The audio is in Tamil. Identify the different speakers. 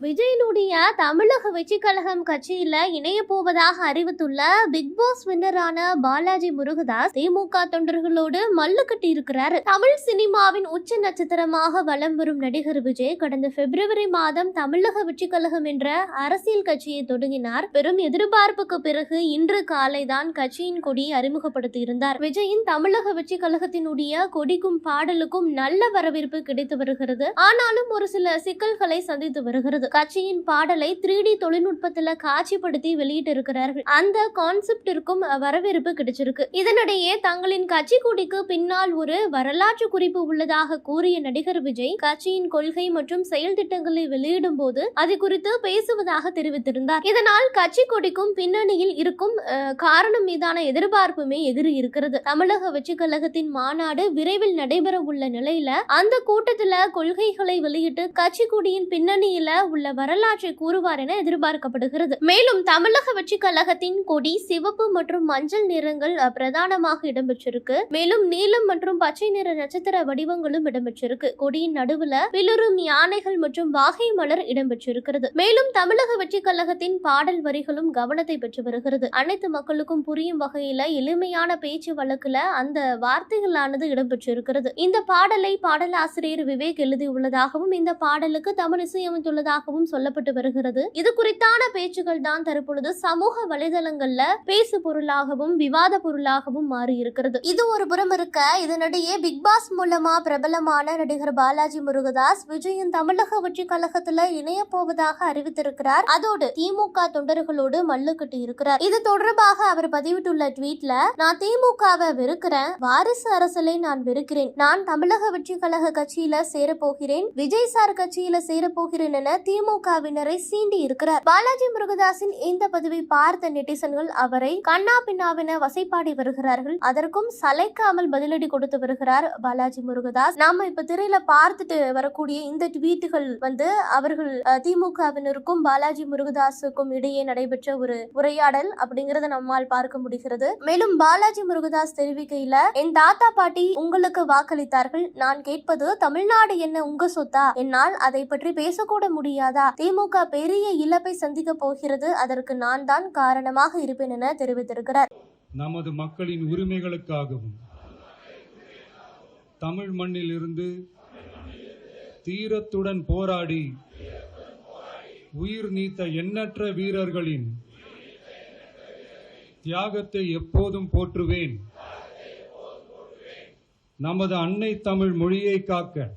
Speaker 1: விஜயனுடைய தமிழக வெற்றிக் கழகம் கட்சியில இணைய போவதாக அறிவித்துள்ள பிக் பாஸ் வின்னரான பாலாஜி முருகதாஸ் திமுக தொண்டர்களோடு மல்லு கட்டி இருக்கிறாரு. தமிழ் சினிமாவின் உச்ச நட்சத்திரமாக வலம் வரும் நடிகர் விஜய் கடந்த பிப்ரவரி மாதம் தமிழக வெற்றிக் கழகம் என்ற அரசியல் கட்சியை தொடங்கினார். பெரும் எதிர்பார்ப்புக்கு பிறகு இன்று காலைதான் கட்சியின் கொடியை அறிமுகப்படுத்தி இருந்தார். விஜயின் தமிழக வெற்றிக் கழகத்தினுடைய கொடிக்கும் பாடலுக்கும் நல்ல வரவேற்பு கிடைத்து வருகிறது. ஆனாலும் ஒரு சில சிக்கல்களை சந்தித்து வருகிறது. கட்சியின் பாடலை 3D தொழில்நுட்பத்துல காட்சிப்படுத்தி வெளியிட்டு இருக்கிறார்கள். அந்த கான்செப்டிற்கும் வரவேற்பு கிடைச்சிருக்கு. இதனிடையே தங்களின் கட்சி கொடிக்கு பின்னால் ஒரு வரலாற்று குறிப்பு உள்ளதாக கூறிய நடிகர் விஜய் கட்சியின் கொள்கை மற்றும் செயல் திட்டங்களை வெளியிடும் போது அது குறித்து பேசுவதாக தெரிவித்திருந்தார். இதனால் கட்சி கொடிக்கும் பின்னணியில் இருக்கும் காரணம் மீதான எதிர்பார்ப்புமே எதிரி இருக்கிறது. தமிழக வெற்றிக் கழகத்தின் மாநாடு விரைவில் நடைபெற உள்ள நிலையில அந்த கூட்டத்துல கொள்கைகளை வெளியிட்டு கட்சி கொடியின் பின்னணியில உள்ள வரலாற்றை கூறுவார் என எதிர்பார்க்கப்படுகிறது. மேலும் தமிழக வெற்றிக் கழகத்தின் கொடி சிவப்பு மற்றும் மஞ்சள் நிறங்கள் பிரதானமாக இடம்பெற்றிருக்கு. மேலும் நீலம் மற்றும் பச்சை நிற நட்சத்திர வடிவங்களும் இடம்பெற்றிருக்கு. கொடியின் நடுவுல பிளரும் யானைகள் மற்றும் வாகை மலர் இடம்பெற்றிருக்கிறது. மேலும் தமிழக வெற்றிக் கழகத்தின் பாடல் வரிகளும் கவனத்தை பெற்று வருகிறது. அனைத்து மக்களுக்கும் புரியும் வகையில எளிமையான பேச்சு வழக்குல அந்த வார்த்தைகளானது இடம்பெற்றிருக்கிறது. இந்த பாடலை பாடலாசிரியர் விவேக் எழுதியுள்ளதாகவும் இந்த பாடலுக்கு தமிழ் இசையமைத்துள்ளதாகவும் சொல்லப்பட்டு வருகிறது. இது குறித்தான பேச்சுகள் தான் தற்பொழுது சமூக வலைதளங்கள்ல பேசு பொருளாகவும் விவாத பொருளாகவும் மாறி இருக்கிறது. இது ஒரு புறம் இருக்க, இதனிடையே பிக் பாஸ் மூலமா பிரபலமான நடிகர் பாலாஜி முருகதாஸ் விஜயின் தமிழக வெற்றிக் கழகத்துல இணைய போவதாக அறிவித்திருக்கிறார். அதோடு திமுக தொண்டர்களோடு மல்லு கட்டி இருக்கிறார். இது தொடர்பாக அவர் பதிவிட்டுள்ள ட்வீட்ல, நான் திமுகவை வெறுக்கிறேன், வாரிசு அரசலை நான் வெறுக்கிறேன், நான் தமிழக வெற்றிக் கழக கட்சியில சேரப்போகிறேன், விஜய் சார் கட்சியில சேரப்போகிறேன் என திமுகவினரை சீண்டி இருக்கிறார். பாலாஜி முருகதாஸின் இந்த பதிவை பார்த்த நெட்டிசன்கள் அவரை கண்ணா பின்னாவென வசைப்பாடி வருகிறார்கள். அதற்கும் சளைக்காமல் பதிலடி கொடுத்து வருகிறார் பாலாஜி முருகதாஸ். நாம இப்ப திரையில பார்த்துட்டு வரக்கூடிய இந்த ட்வீட்டுகள் அவர்கள் திமுகவினருக்கும் பாலாஜி முருகதாஸுக்கும் இடையே நடைபெற்ற ஒரு உரையாடல் அப்படிங்கறத நம்மால் பார்க்க முடிகிறது. மேலும் பாலாஜி முருகதாஸ் தெரிவிக்கையில, என் தாத்தா பாட்டி உங்களுக்கு வாக்களித்தார்கள், நான் கேட்பது தமிழ்நாடு என்ன உங்க சொத்தா, என்னால் அதை பற்றி பேசக்கூட முடியாதா, திமுக பெரிய இழப்பை சந்திக்க போகிறது, அதற்கு நான் தான் காரணமாக இருப்பேன் என தெரிவித்திருக்கிறார்.
Speaker 2: நமது மக்களின் உரிமைகளுக்காகவும் தமிழ் மண்ணில் இருந்து தீரத்துடன் போராடி உயிர் நீத்த எண்ணற்ற வீரர்களின் தியாகத்தை எப்போதும் போற்றுவேன். நமது அன்னை தமிழ் மொழியை காக்க